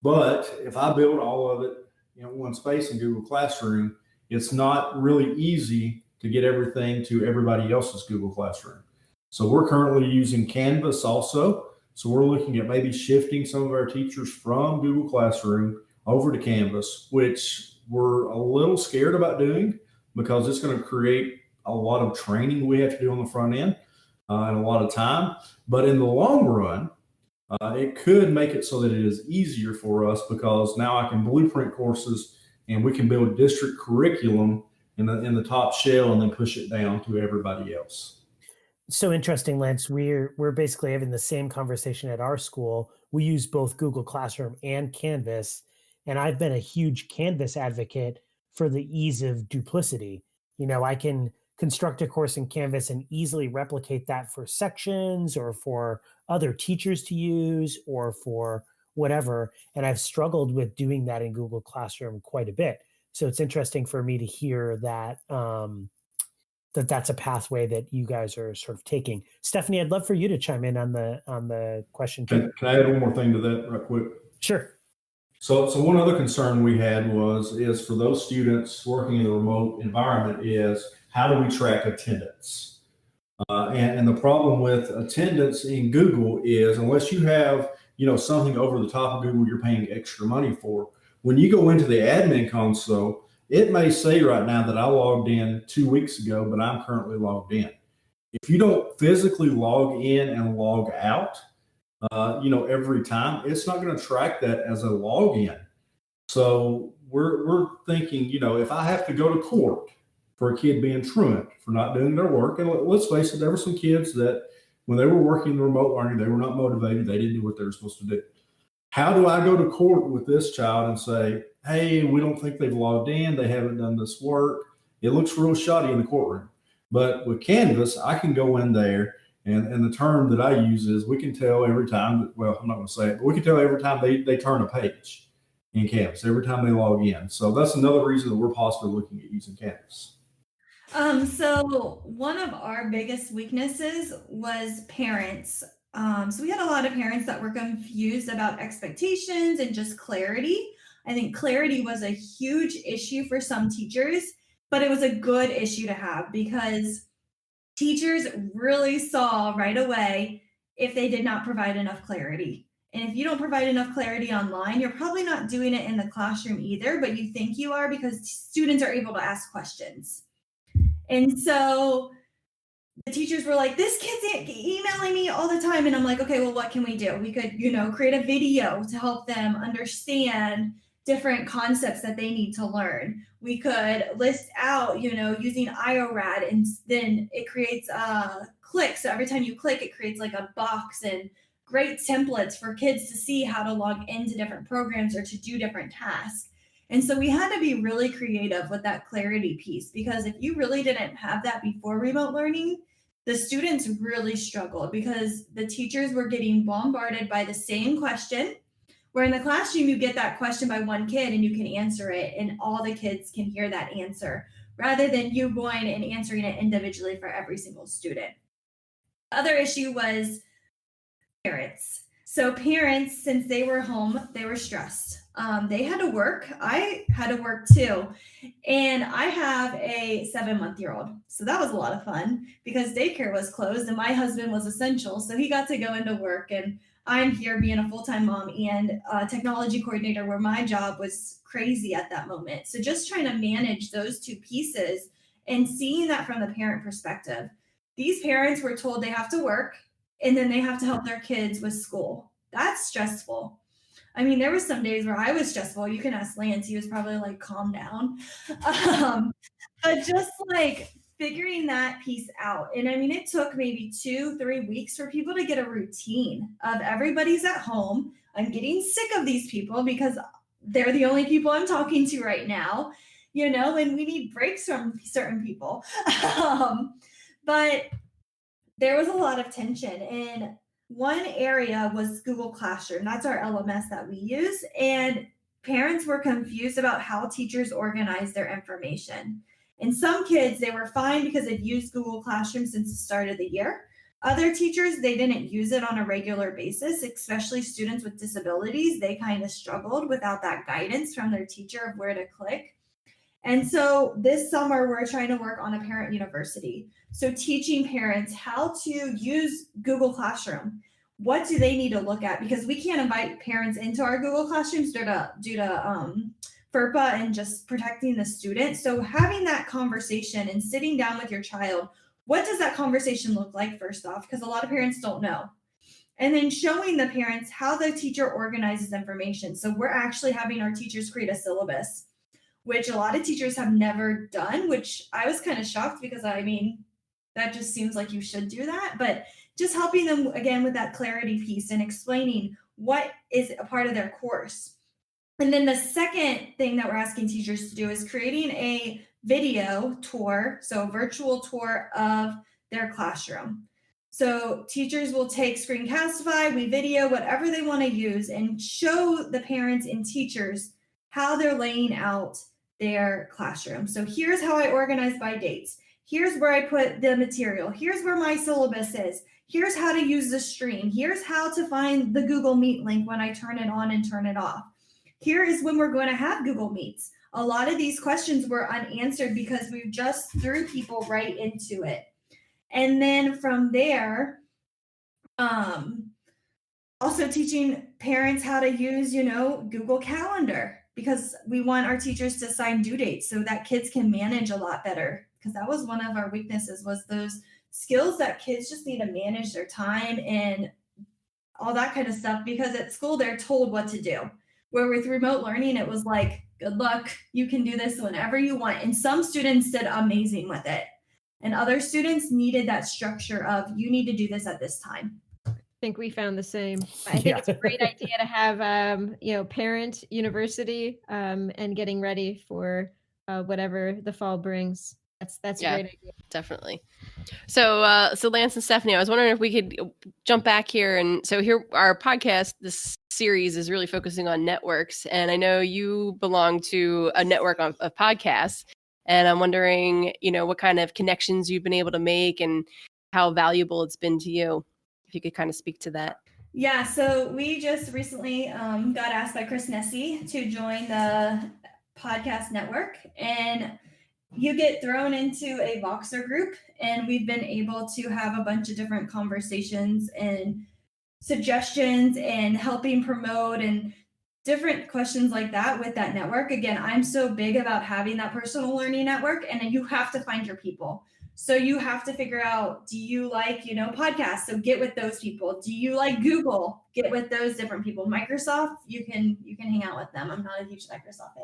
but if I build all of it in one space in Google Classroom, it's not really easy to get everything to everybody else's Google Classroom. So we're currently using Canvas also. So we're looking at maybe shifting some of our teachers from Google Classroom over to Canvas, which we're a little scared about doing because it's going to create a lot of training we have to do on the front end and a lot of time. But in the long run, it could make it so that it is easier for us because now I can blueprint courses and we can build district curriculum in the top shell and then push it down to everybody else. So interesting, Lance. We're basically having the same conversation at our school. We use both Google Classroom and Canvas, and I've been a huge Canvas advocate for the ease of duplicity. I can construct a course in Canvas and easily replicate that for sections or for other teachers to use or for whatever. And I've struggled with doing that in Google Classroom quite a bit. So it's interesting for me to hear that that's a pathway that you guys are sort of taking. Stephanie, I'd love for you to chime in on the question too. Can I add one more thing to that real quick? Sure. So one other concern we had is for those students working in a remote environment is how do we track attendance? And the problem with attendance in Google is unless you have something over the top of Google you're paying extra money for, when you go into the admin console, it may say right now that I logged in 2 weeks ago, but I'm currently logged in. If you don't physically log in and log out, every time, it's not going to track that as a login. So we're thinking, if I have to go to court for a kid being truant for not doing their work, and let's face it, there were some kids that when they were working in remote learning, they were not motivated. They didn't do what they were supposed to do. How do I go to court with this child and say, hey, we don't think they've logged in, they haven't done this work? It looks real shoddy in the courtroom. But with Canvas, I can go in there, and the term that I use is we can tell every time, well, I'm not going to say it, but we can tell every time they turn a page in Canvas, every time they log in. So that's another reason that we're possibly looking at using Canvas. So one of our biggest weaknesses was parents. So we had a lot of parents that were confused about expectations and just clarity. I think clarity was a huge issue for some teachers, but it was a good issue to have because teachers really saw right away if they did not provide enough clarity. And if you don't provide enough clarity online, you're probably not doing it in the classroom either, but you think you are because students are able to ask questions. And so the teachers were like, this kid's emailing me all the time. And I'm like, okay, well, what can we do? We could, create a video to help them understand different concepts that they need to learn. We could list out, using IORAD, and then it creates a click. So every time you click, it creates like a box and great templates for kids to see how to log into different programs or to do different tasks. And so we had to be really creative with that clarity piece, because if you really didn't have that before remote learning, the students really struggled because the teachers were getting bombarded by the same question Where in the classroom, you get that question by one kid and you can answer it, and all the kids can hear that answer, rather than you going and answering it individually for every single student. The other issue was parents. So parents, since they were home, they were stressed. They had to work. I had to work too. And I have a 7-month-old. So that was a lot of fun because daycare was closed and my husband was essential. So he got to go into work, and I'm here being a full-time mom and a technology coordinator, where my job was crazy at that moment. So just trying to manage those two pieces and seeing that from the parent perspective. These parents were told they have to work and then they have to help their kids with school. That's stressful. I mean, there were some days where I was stressful. You can ask Lance. He was probably like, calm down. But just like figuring that piece out. And I mean, it took maybe 2-3 weeks for people to get a routine of everybody's at home. I'm getting sick of these people because they're the only people I'm talking to right now, and we need breaks from certain people. But there was a lot of tension, and one area was Google Classroom. That's our LMS that we use. And parents were confused about how teachers organize their information. And some kids, they were fine because they've used Google Classroom since the start of the year. Other teachers, they didn't use it on a regular basis, especially students with disabilities. They kind of struggled without that guidance from their teacher of where to click. And so this summer, we're trying to work on a parent university. So teaching parents how to use Google Classroom. What do they need to look at? Because we can't invite parents into our Google Classrooms due to FERPA and just protecting the student. So having that conversation and sitting down with your child, what does that conversation look like first off? Because a lot of parents don't know. And then showing the parents how the teacher organizes information. So we're actually having our teachers create a syllabus, which a lot of teachers have never done, which I was kind of shocked because, I mean, that just seems like you should do that. But just helping them, again, with that clarity piece and explaining what is a part of their course. And then the second thing that we're asking teachers to do is creating a video tour, so a virtual tour of their classroom. So teachers will take Screencastify, we video, whatever they want to use, and show the parents and teachers how they're laying out their classroom. So here's how I organize by dates. Here's where I put the material. Here's where my syllabus is. Here's how to use the stream. Here's how to find the Google Meet link when I turn it on and turn it off. Here is when we're going to have Google Meets. A lot of these questions were unanswered because we just threw people right into it. And then from there, also teaching parents how to use, Google Calendar, because we want our teachers to assign due dates so that kids can manage a lot better. Because that was one of our weaknesses, was those skills that kids just need to manage their time and all that kind of stuff. Because at school, they're told what to do. Where with remote learning, it was like, good luck, you can do this whenever you want. And some students did amazing with it. And other students needed that structure of, you need to do this at this time. I think we found the same. I think it's a great idea to have, parent university and getting ready for whatever the fall brings. That's a great idea. Definitely. So Lance and Stephanie, I was wondering if we could jump back here. And so here, our podcast, this series is really focusing on networks. And I know you belong to a network of podcasts. And I'm wondering, what kind of connections you've been able to make and how valuable it's been to you. If you could kind of speak to that. Yeah, so we just recently got asked by Chris Nessie to join the podcast network. And you get thrown into a Voxer group, and we've been able to have a bunch of different conversations and suggestions and helping promote and different questions like that with that network. Again, I'm so big about having that personal learning network, and you have to find your people. So you have to figure out, do you like, podcasts? So get with those people. Do you like Google? Get with those different people. Microsoft, you can hang out with them. I'm not a huge Microsoft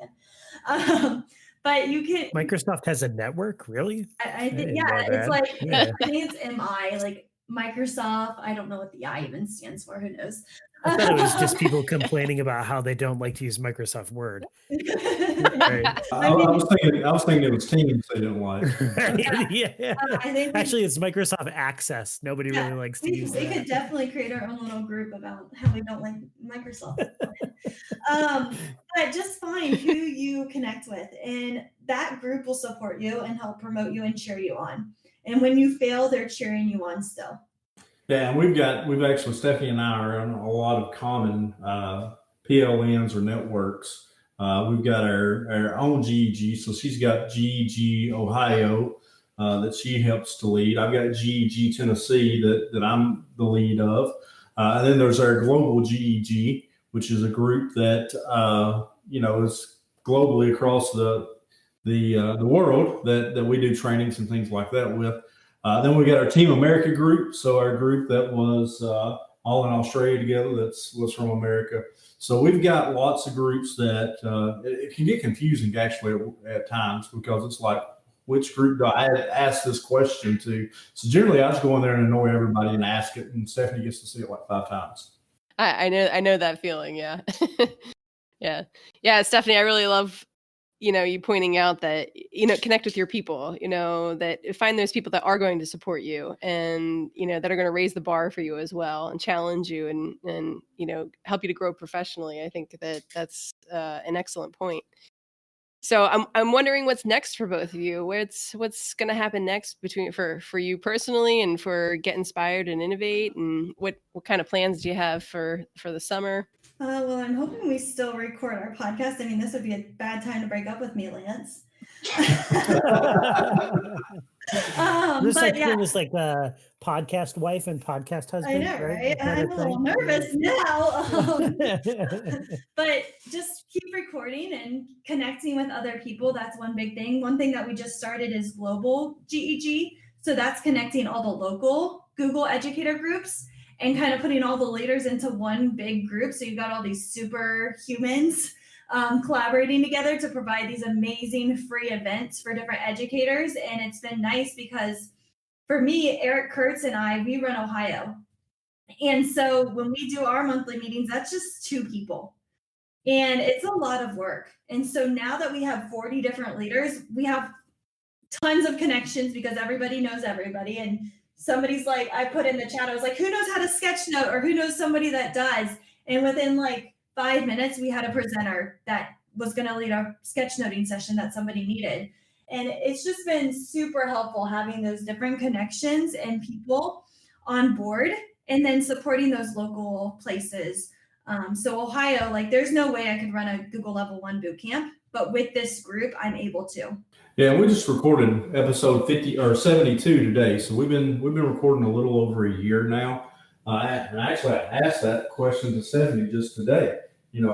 fan. But you can. Microsoft has a network, really? I think, it's like, I think it's MI, like Microsoft. I don't know what the I even stands for. Who knows? I thought it was just people complaining about how they don't like to use Microsoft Word. Right. I was thinking it was Teams they didn't like. Yeah. I think actually, it's Microsoft Access. Nobody really likes to use We that. could definitely create our own little group about how we don't like Microsoft. But just find who you connect with, and that group will support you and help promote you and cheer you on. And when you fail, they're cheering you on still. Yeah, and we've actually, Stephanie and I are on a lot of common PLNs or networks. We've got our own GEG, so she's got GEG Ohio that she helps to lead. I've got GEG Tennessee that I'm the lead of. And then there's our global GEG, which is a group that is globally across the world that we do trainings and things like that with. Then we got our Team America group, so our group that was all in Australia together was from America. So we've got lots of groups that it can get confusing actually at times, because it's like, which group do I ask this question to? So generally, I just go in there and annoy everybody and ask it, and Stephanie gets to see it like 5 times. I know that feeling. Yeah. Yeah. Stephanie, I really love, you pointing out that, connect with your people, that find those people that are going to support you and, that are going to raise the bar for you as well and challenge you and, help you to grow professionally. I think that's an excellent point. So I'm wondering what's next for both of you. What's going to happen next for you personally and for Get Inspired and Innovate, and what kind of plans do you have for the summer? Well, I'm hoping we still record our podcast. I mean, this would be a bad time to break up with me, Lance. This is like a podcast wife and podcast husband. I know, right? I'm a little nervous now. But just keep recording and connecting with other people. That's one big thing. One thing that we just started is global GEG. So that's connecting all the local Google educator groups and kind of putting all the leaders into one big group. So you've got all these super humans collaborating together to provide these amazing free events for different educators. And it's been nice because for me, Eric Kurtz and we run Ohio. And so when we do our monthly meetings, that's just 2 people. And it's a lot of work. And so now that we have 40 different leaders, we have tons of connections because everybody knows everybody. And somebody's like, I put in the chat, I was like, who knows how to sketch note, or who knows somebody that does? And within like 5 minutes, we had a presenter that was going to lead a sketchnoting session that somebody needed. And it's just been super helpful having those different connections and people on board and then supporting those local places. So Ohio, like there's no way I could run a Google Level 1 boot camp, but with this group, I'm able to. Yeah, we just recorded episode 50 or 72 today. So we've been recording a little over a year now. And actually, I asked that question to Stephanie just today.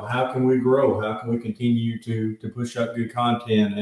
How can we grow? How can we continue to push out good content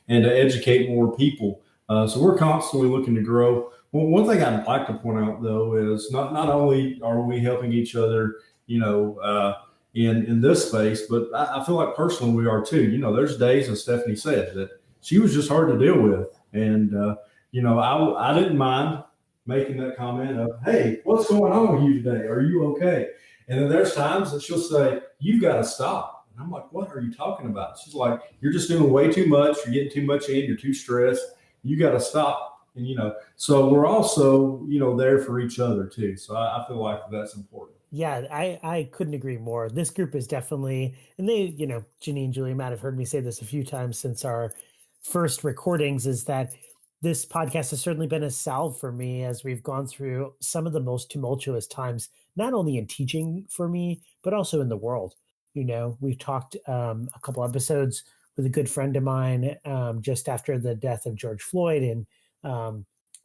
and to educate more people? So we're constantly looking to grow. Well, one thing I'd like to point out, though, is not only are we helping each other, in this space, but I feel like personally we are too. There's days, as Stephanie said, that she was just hard to deal with. And, I didn't mind making that comment of, hey, what's going on with you today? Are you okay? And then there's times that she'll say, you've got to stop. And I'm like, what are you talking about? She's like, you're just doing way too much. You're getting too much in. You're too stressed. You got to stop. And, so we're also, there for each other too. So I feel like that's important. Yeah, I couldn't agree more. This group is definitely, and they, Janine, Julie, Matt have heard me say this a few times since our first recordings, is that this podcast has certainly been a salve for me as we've gone through some of the most tumultuous times, not only in teaching for me, but also in the world. We've talked a couple episodes with a good friend of mine just after the death of George Floyd and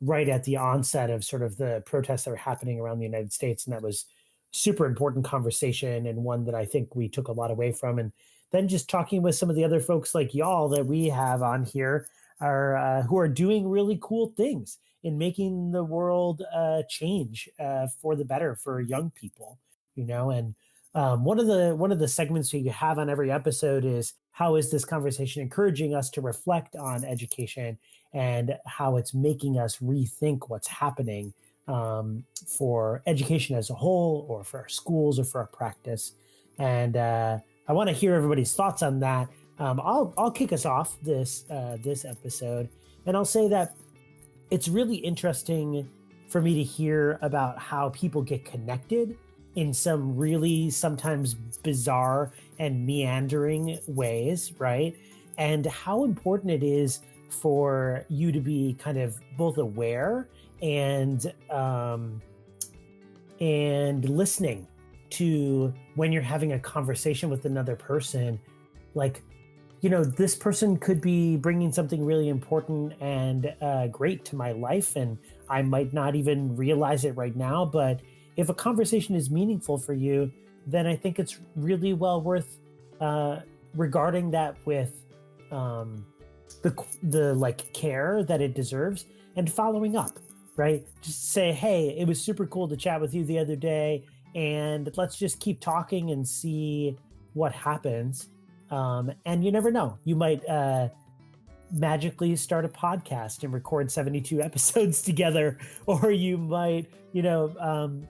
right at the onset of sort of the protests that were happening around the United States. And that was super important conversation and one that I think we took a lot away from. And then just talking with some of the other folks like y'all that we have on here who are doing really cool things in making the world change for the better for young people, and one of the segments you have on every episode is how is this conversation encouraging us to reflect on education and how it's making us rethink what's happening for education as a whole, or for our schools, or for our practice. And I want to hear everybody's thoughts on that. I'll kick us off this episode, and I'll say that it's really interesting for me to hear about how people get connected in some really sometimes bizarre and meandering ways, right? And how important it is for you to be kind of both aware and listening to when you're having a conversation with another person, like, this person could be bringing something really important and great to my life, and I might not even realize it right now. But if a conversation is meaningful for you, then I think it's really well worth regarding that with the like care that it deserves and following up, right? Just say, hey, it was super cool to chat with you the other day, and let's just keep talking and see what happens. And you never know, you might magically start a podcast and record 72 episodes together, or you might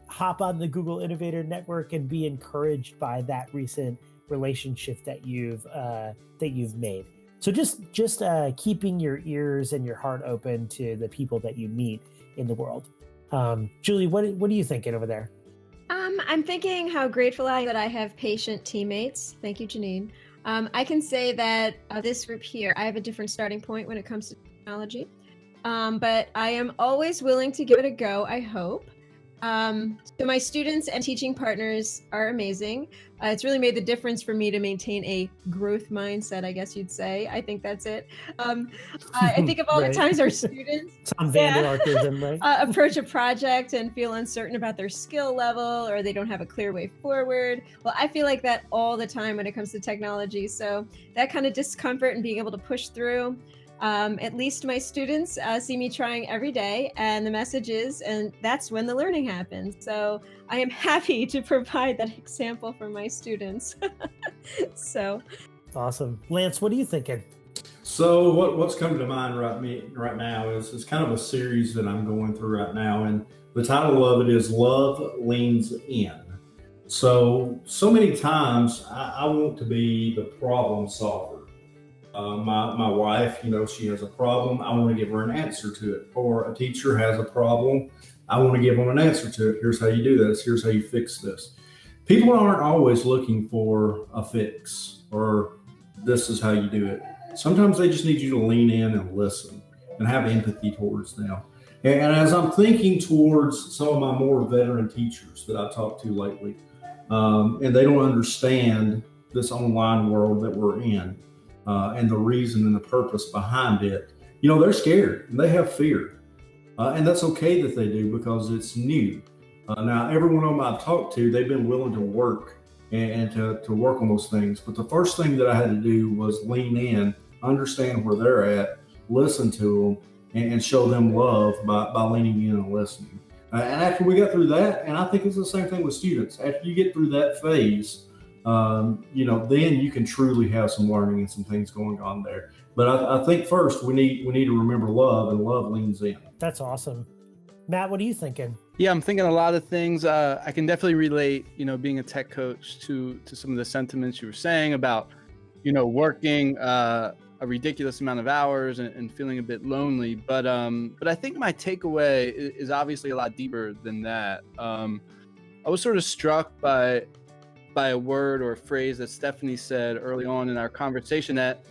hop on the Google Innovator Network and be encouraged by that recent relationship that you've made. So just keeping your ears and your heart open to the people that you meet in the world. Julie, what are you thinking over there? I'm thinking how grateful I am that I have patient teammates. Thank you, Janine. I can say that this group here, I have a different starting point when it comes to technology, but I am always willing to give it a go, I hope. So my students and teaching partners are amazing. It's really made the difference for me to maintain a growth mindset, I guess you'd say. I think that's it. I think of all Right. the times our students Some Vanderarchism, right? approach a project and feel uncertain about their skill level, or they don't have a clear way forward. Well, I feel like that all the time when it comes to technology. So that kind of discomfort and being able to push through, at least my students see me trying every day, and the message is, and that's when the learning happens. So I am happy to provide that example for my students. So Awesome. Lance, what are you thinking? So what's coming to mind right now is kind of a series that I'm going through right now, and the title of it is Love Leans In. So many times I want to be the problem solver. My wife, she has a problem. I want to give her an answer to it. Or a teacher has a problem. I want to give them an answer to it. Here's how you do this. Here's how you fix this. People aren't always looking for a fix or this is how you do it. Sometimes they just need you to lean in and listen and have empathy towards them. And as I'm thinking towards some of my more veteran teachers that I've talked to lately, and they don't understand this online world that we're in, and the reason and the purpose behind it, they're scared and they have fear. And that's okay that they do because it's new. Now, every one of them I've talked to, they've been willing to work and to work on those things. But the first thing that I had to do was lean in, understand where they're at, listen to them, and show them love by leaning in and listening. And after we got through that, and I think it's the same thing with students, after you get through that phase, then you can truly have some learning and some things going on there. But I think first we need to remember love, and love leans in. That's awesome. Matt, what are you thinking? Yeah, I'm thinking a lot of things. I can definitely relate, being a tech coach to some of the sentiments you were saying about, working a ridiculous amount of hours and feeling a bit lonely. But I think my takeaway is obviously a lot deeper than that. I was sort of struck by a word or a phrase that Stephanie said early on in our conversation that,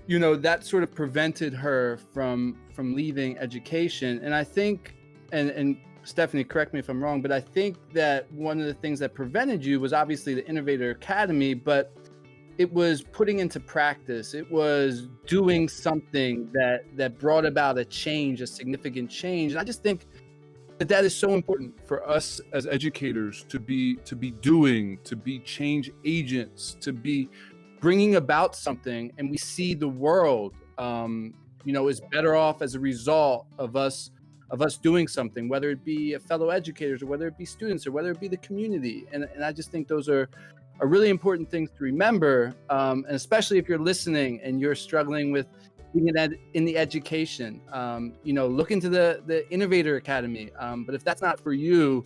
that sort of prevented her from leaving education. And I think, and Stephanie, correct me if I'm wrong, but I think that one of the things that prevented you was obviously the Innovator Academy, but it was putting into practice. It was doing something that brought about a significant change. And I just think that is so important for us as educators to be doing, to be change agents, to be bringing about something. And we see the world, is better off as a result of us doing something, whether it be fellow educators or whether it be students or whether it be the community. And I just think those are really important things to remember. And especially if you're listening and you're struggling with being in the education, look into the Innovator Academy. But if that's not for you,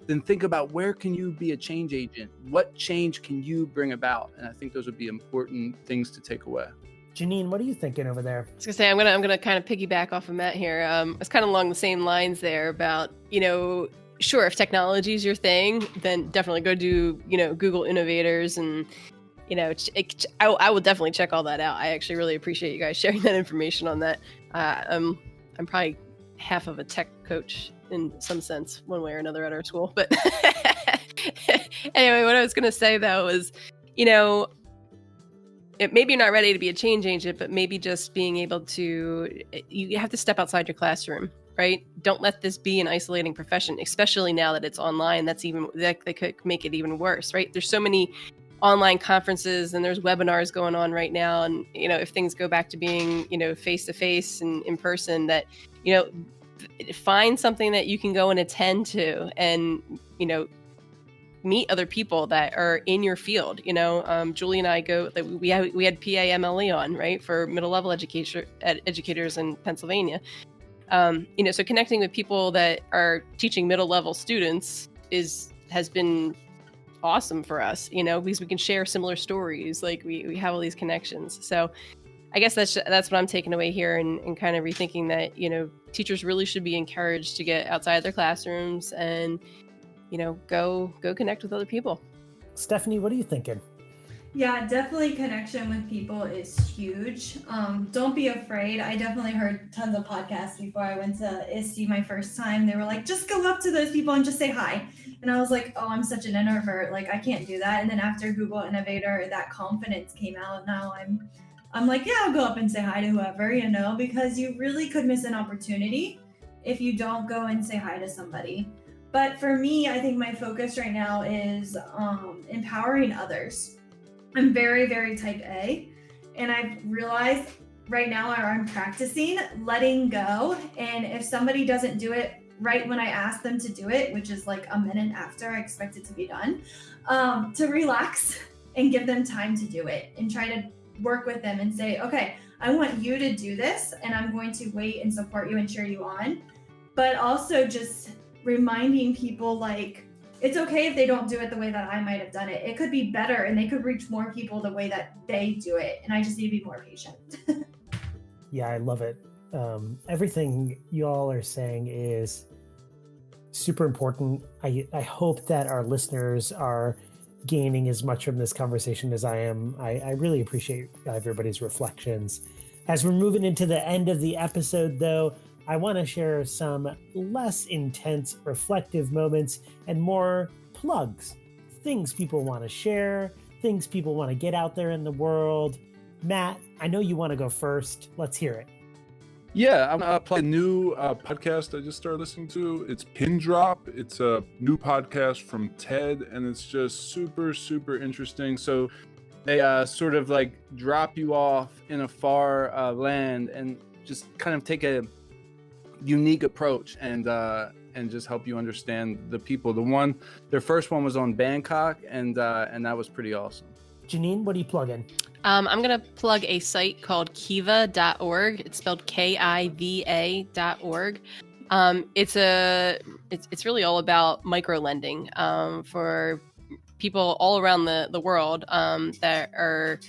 then think about where can you be a change agent? What change can you bring about? And I think those would be important things to take away. Janine, what are you thinking over there? I was gonna say I'm gonna kind of piggyback off of Matt here. It's kind of along the same lines there about sure, if technology is your thing, then definitely go do, Google Innovators and, I will definitely check all that out. I actually really appreciate you guys sharing that information on that. I'm probably half of a tech coach in some sense, one way or another at our school. But anyway, what I was going to say though is, maybe you're not ready to be a change agent, but maybe just being able to, you have to step outside your classroom, right? Don't let this be an isolating profession, especially now that it's online. That could make it even worse, right? There's so many online conferences and there's webinars going on right now. And, if things go back to being, face-to-face and in person, that, find something that you can go and attend to and, meet other people that are in your field. Julie and I we had PAMLE on, right, for middle level educators in Pennsylvania. So connecting with people that are teaching middle level students has been awesome for us, because we can share similar stories. Like we have all these connections. So I guess that's what I'm taking away here, and kind of rethinking that, teachers really should be encouraged to get outside their classrooms and, go connect with other people. Stephanie, what are you thinking? Yeah, definitely connection with people is huge. Don't be afraid. I definitely heard tons of podcasts before I went to ISTE my first time. They were like, just go up to those people and just say hi. And I was like, oh, I'm such an introvert. Like, I can't do that. And then after Google Innovator, that confidence came out. Now I'm like, yeah, I'll go up and say hi to whoever, because you really could miss an opportunity if you don't go and say hi to somebody. But for me, I think my focus right now is empowering others. I'm very, very type A, and I've realized right now I'm practicing letting go. And if somebody doesn't do it right when I ask them to do it, which is like a minute after I expect it to be done, to relax and give them time to do it and try to work with them and say, okay, I want you to do this and I'm going to wait and support you and cheer you on. But also just reminding people, like, it's okay if they don't do it the way that I might have done it. It could be better and they could reach more people the way that they do it. And I just need to be more patient. Yeah, I love it. Everything you all are saying is super important. I hope that our listeners are gaining as much from this conversation as I am. I really appreciate everybody's reflections. As we're moving into the end of the episode, though, I want to share some less intense, reflective moments and more plugs, things people want to share, things people want to get out there in the world. Matt, I know you want to go first. Let's hear it. Yeah, I'm playing a new podcast I just started listening to. It's Pin Drop. It's a new podcast from TED, and it's just super, super interesting. So they sort of like drop you off in a far land and just kind of take a unique approach and just help you understand the people. Their first one was on Bangkok, and that was pretty awesome. Janine, what are you plugging? I'm going to plug a site called kiva.org. It's spelled KIVA.org. It's really all about micro-lending for people all around the world that are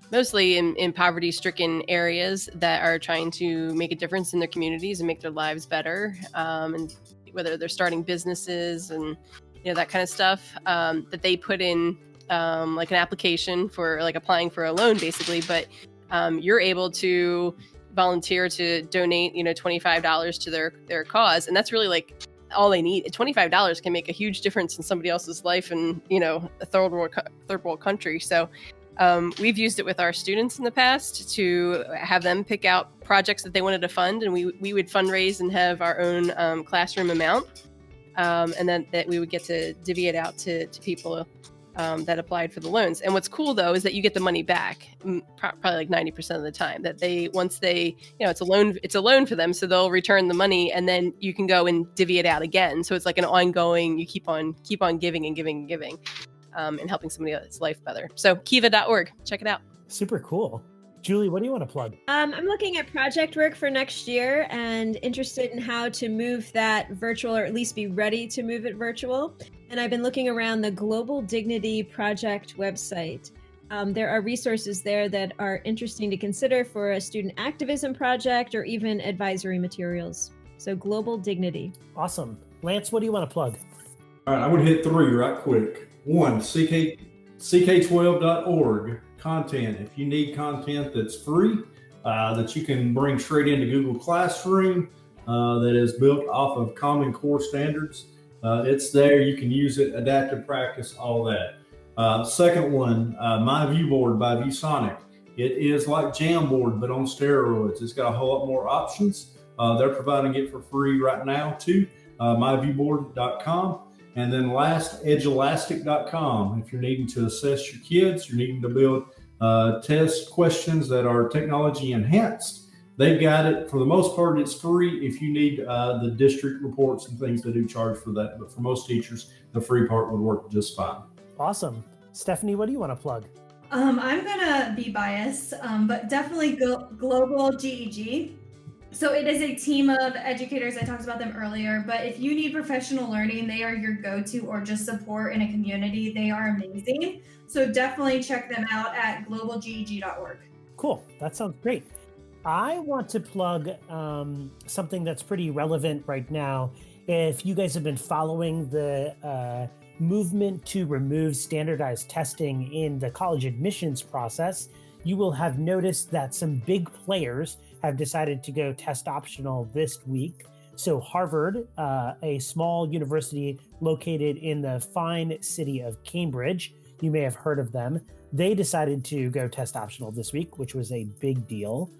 mostly in poverty-stricken areas that are trying to make a difference in their communities and make their lives better. And whether they're starting businesses and that kind of stuff, that they put in like an application for like applying for a loan, basically. But you're able to volunteer to donate, $25 to their cause, and that's really like all they need. $25 can make a huge difference in somebody else's life in a third world country. So we've used it with our students in the past to have them pick out projects that they wanted to fund, and we would fundraise and have our own classroom amount, and then that we would get to divvy it out to people that applied for the loans. And what's cool though is that you get the money back probably like 90% of the time. That once they it's a loan for them, so they'll return the money, and then you can go and divvy it out again. So it's like an ongoing, you keep on giving and giving and giving. And helping somebody else's life better. So kiva.org, check it out. Super cool. Julie, what do you want to plug? I'm looking at project work for next year and interested in how to move that virtual, or at least be ready to move it virtual. And I've been looking around the Global Dignity Project website. There are resources there that are interesting to consider for a student activism project or even advisory materials. So Global Dignity. Awesome. Lance, what do you want to plug? All right, I'm going to hit 3 right quick. 1, ck12.org content. If you need content that's free, that you can bring straight into Google Classroom, that is built off of Common Core standards, it's there. You can use it, adaptive practice, all that. Second one, My Viewboard by ViewSonic. It is like Jamboard, but on steroids. It's got a whole lot more options. They're providing it for free right now too. myviewboard.com. And then last, edgeelastic.com. If you're needing to assess your kids, you're needing to build test questions that are technology enhanced, they've got it. For the most part, it's free. If you need the district reports and things, they do charge for that. But for most teachers, the free part would work just fine. Awesome. Stephanie, what do you want to plug? I'm going to be biased, but definitely Global GEG. So it is a team of educators. I talked about them earlier, but if you need professional learning, they are your go-to, or just support in a community. They are amazing. So definitely check them out at globalgeg.org. Cool. That sounds great. I want to plug something that's pretty relevant right now. If you guys have been following the movement to remove standardized testing in the college admissions process, you will have noticed that some big players have decided to go test optional this week. So Harvard, a small university located in the fine city of Cambridge, you may have heard of them, they decided to go test optional this week, which was a big deal.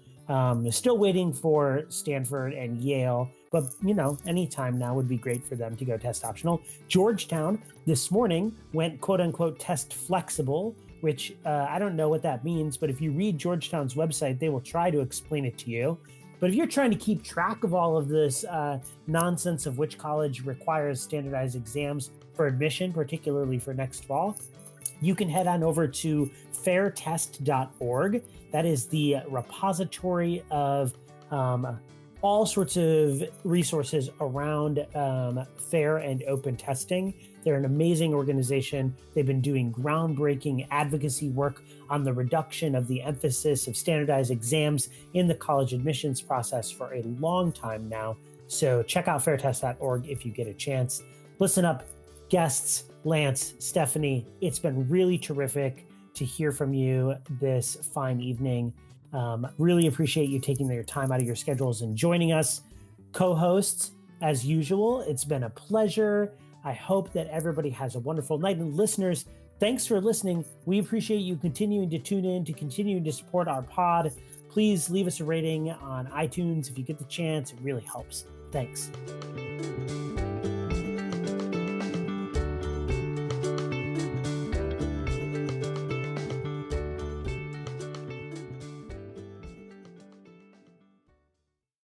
Still waiting for Stanford and Yale, but anytime now would be great for them to go test optional. Georgetown this morning went quote unquote test flexible, which I don't know what that means, but if you read Georgetown's website, they will try to explain it to you. But if you're trying to keep track of all of this nonsense of which college requires standardized exams for admission, particularly for next fall, you can head on over to fairtest.org. That is the repository of all sorts of resources around fair and open testing. They're an amazing organization. They've been doing groundbreaking advocacy work on the reduction of the emphasis of standardized exams in the college admissions process for a long time now. So check out fairtest.org if you get a chance. Listen up, guests, Lance, Stephanie. It's been really terrific to hear from you this fine evening. Really appreciate you taking your time out of your schedules and joining us. Co-hosts, as usual, it's been a pleasure. I hope that everybody has a wonderful night. And listeners, thanks for listening. We appreciate you continuing to tune in, to continuing to support our pod. Please leave us a rating on iTunes if you get the chance. It really helps. Thanks.